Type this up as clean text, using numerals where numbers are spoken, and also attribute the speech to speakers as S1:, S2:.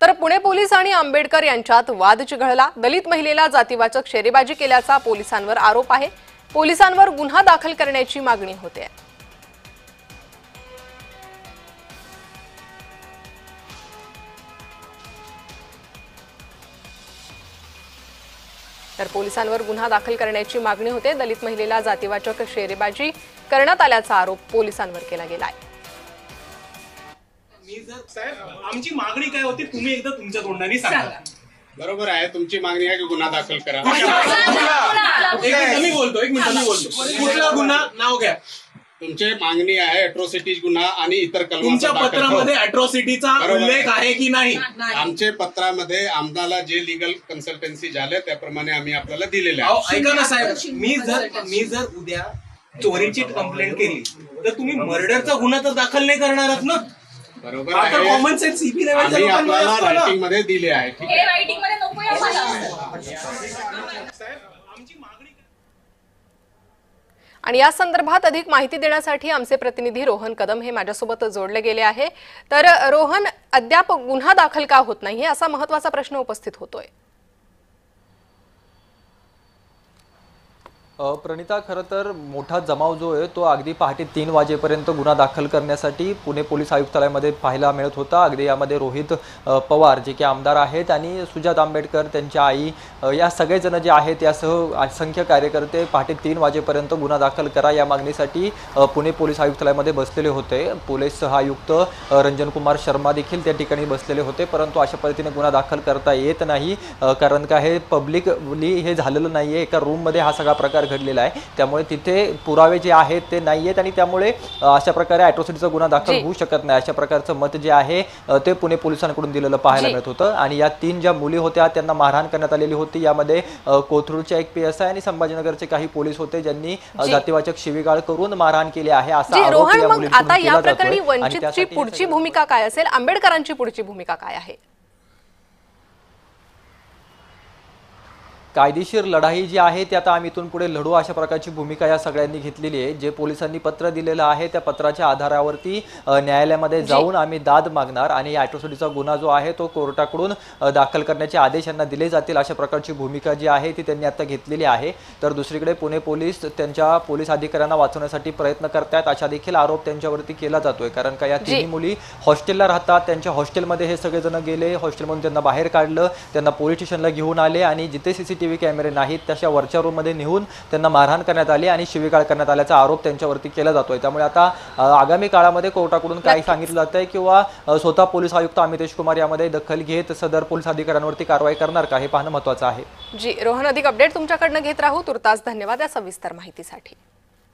S1: तर पुणे पोलीस आणि आंबेडकर यांच्यात वाद चिघळला। दलित महिलेला जातीवाचक शेरेबाजी केल्याचा पोलिसांवर आरोप आहे। पोलिसांवर गुन्हा दाखल करण्याची मागणी होते। तर पोलिसांवर गुन्हा दाखल करण्याची मागणी होते। दलित महिलेला जातीवाचक शेरेबाजी करण्यात आल्याचा आरोप पोलिसांवर केला गेलाय।
S2: साहेब, आमची मागणी काय होती तुम्ही एकदा तुमच्या तोंडाने सांगा।
S3: बरोबर आहे, तुमची मागणी आहे की गुन्हा दाखल करा।
S2: मी बोलतो, एक मिनिट मी बोलतो। कुठला गुन्हा नाव घ्या।
S3: तुमची मागणी आहे अॅट्रॉसिटीज गुन्हा आणि इतर कलम।
S2: तुमच्या पत्रामध्ये अॅट्रॉसिटीचा उल्लेख आहे की नाही?
S3: आमच्या पत्रामध्ये आम्हाला जे लीगल कन्सल्टन्सी झाले त्याप्रमाणे आम्ही आपल्याला दिलेले आहे।
S2: ऐका ना साहेब, मी जर उद्या चोरीची कंप्लेंट केली तर तुम्ही मर्डरचा गुन्हा तर दाखल नाही करणार आहात ना?
S3: बरोबर आहे,
S2: कॉमन सेन्स सीपी लेवलच्या
S3: आपल्याला
S2: लोकांना
S3: रायटिंग मध्ये दिले आहे। ठीक आहे,
S4: रायटिंग मध्ये नको आहे आम्हाला।
S2: साहेब, आमची मागणी
S1: आणि या संदर्भात अधिक माहिती देण्यासाठी आमचे प्रतिनिधी रोहन कदम हे माझ्यासोबत जोडले गेले आहे। तर रोहन, अद्याप गुन्हा दाखल का होत नाहीये असा महत्त्वाचा प्रश्न उपस्थित होतोय।
S5: प्रणिता, खरं तर मोठा जमाव जो आहे तो अगदी पहाटे 3 वाजेपर्यंत गुन्हा दाखल करण्यासाठी पुणे पोलीस आयुक्तालयामध्ये पाहायला मिळत होता। अगदी यामध्ये रोहित पवार जे की आमदार आहेत आणि सुजात आंबेडकर त्यांच्या आई या सगळेजण जे आहेत यासह असंख्य कार्यकर्ते पहाटे 3 वाजेपर्यंत गुन्हा दाखल करा या मागणीसाठी पुणे पोलीस आयुक्तालयामध्ये बसलेले होते। पोलीस आयुक्त रंजन कुमार शर्मा देखील त्या ठिकाणी बसलेले होते, परंतु अशा पद्धतीने गुन्हा दाखल करता येत नाही, कारण का हे पब्लिकली हे झालेलं नाहीये। एका रूममध्ये हा सगळा प्रकार घडलेला आहे, त्यामुळे तिथे पुरावे जे आहेत ते नाहीयेत आणि त्यामुळे अशा प्रकारे अॅट्रॉसिटीचा गुन्हा दाखल होऊ शकत नाही, अशा प्रकारचं मत जे आहे ते पुणे पोलिसांकडून दिलेलं पाहायला मिळत होतं। आणि या 3 ज्या मुली होत्या त्यांना मारहाण करण्यात आलेली होती। यामध्ये कोथरूडच्या एक PSI आणि संभाजीनगरचे काही पोलीस होते ज्यांनी जातीवाचक शिवीगाळ करून मारहाण केली आहे असा आरोप या मुलींकडून
S1: आता या
S5: केला
S1: प्रकरणी
S5: जातोय।
S1: वंचितची पुढची भूमिका काय असेल, आंबेडकरांची पुढची भूमिका काय आहे? कायदेशीर लढाई जी आहे ती आता आम्ही इथून पुढे लढू अशा प्रकारची भूमिका या सगळ्यांनी घेतलेली आहे। जे पोलिसांनी पत्र दिलेलं आहे त्या पत्राच्या आधारावरती न्यायालयामध्ये जाऊन आम्ही दाद मागणार आणि अॅट्रॉसिटीचा गुन्हा जो आहे तो कोर्टाकडून दाखल करण्याचे आदेश यांना दिले जातील अशा प्रकारची भूमिका जी आहे ती त्यांनी आता घेतलेली आहे। तर दुसरीकडे पुणे पोलीस त्यांच्या पोलीस अधिकाऱ्यांना वाचवण्यासाठी प्रयत्न करतात अशा देखील आरोप त्यांच्यावरती केला जातोय, कारण का या 3 मुली हॉस्टेलला राहतात, त्यांच्या हॉस्टेलमध्ये हे सगळेजण गेले, हॉस्टेलमधून त्यांना बाहेर काढलं, त्यांना पोलीस स्टेशनला घेऊन आले आणि जिथे CCTV कॅमेरे नाहीत तशा वरच्या रूममध्ये नेऊन त्यांना मारहाण करण्यात आली आणि शिवीगाळ करण्यात आल्याचा आरोप त्यांच्यावरती केला जातोय। त्यामुळे आता आगामी काळामध्ये कोर्टाकडून काय सांगितलं जातंय किंवा स्वतः पोलीस आयुक्त अमितेश कुमार यामध्ये दखल घेत सदर पोलीस अधिकाऱ्यांवरती कारवाई करणार का हे पाहणं महत्त्वाचं आहे। जी रोहन, अधिक अपडेट तुमच्याकडनं घेत राहू। तुर्तास धन्यवाद या सविस्तर माहितीसाठी।